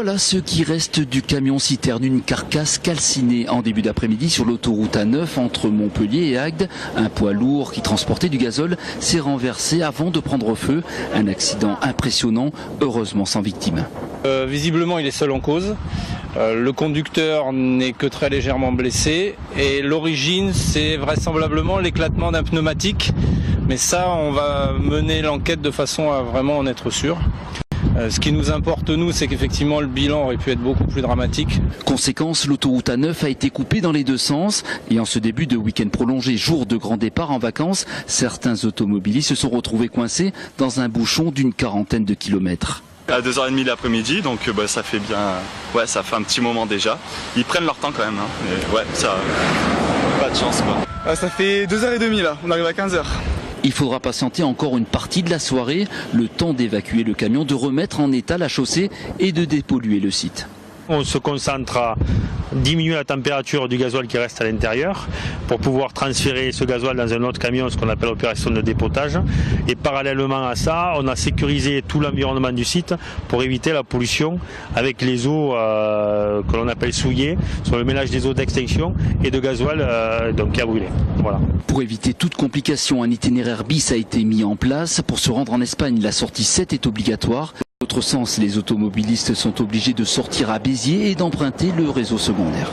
Voilà ce qui reste du camion citerne, une carcasse calcinée en début d'après-midi sur l'autoroute A9 entre Montpellier et Agde. Un poids lourd qui transportait du gazole s'est renversé avant de prendre feu. Un accident impressionnant, heureusement sans victime. Visiblement, il est seul en cause. Le conducteur n'est que très légèrement blessé et l'origine, c'est vraisemblablement l'éclatement d'un pneumatique. Mais ça, on va mener l'enquête de façon à vraiment en être sûr. Ce qui nous importe, nous, c'est qu'effectivement le bilan aurait pu être beaucoup plus dramatique. Conséquence, l'autoroute A9 a été coupée dans les deux sens. Et en ce début de week-end prolongé, jour de grand départ en vacances, certains automobilistes se sont retrouvés coincés dans un bouchon d'une quarantaine de kilomètres. À 2h30 l'après-midi, donc ça fait bien, ça fait un petit moment déjà. Ils prennent leur temps quand même, hein. Et ça, pas de chance quoi. Ça fait 2h30 là, on arrive à 15h. Il faudra patienter encore une partie de la soirée, le temps d'évacuer le camion, de remettre en état la chaussée et de dépolluer le site. On se concentre à diminuer la température du gasoil qui reste à l'intérieur pour pouvoir transférer ce gasoil dans un autre camion, ce qu'on appelle opération de dépotage. Et parallèlement à ça, on a sécurisé tout l'environnement du site pour éviter la pollution avec les eaux que l'on appelle souillées, sur le mélange des eaux d'extinction et de gasoil qui a brûlé. Voilà. Pour éviter toute complication, un itinéraire bis a été mis en place. Pour se rendre en Espagne, la sortie 7 est obligatoire. Dans l'autre sens, les automobilistes sont obligés de sortir à Béziers et d'emprunter le réseau secondaire.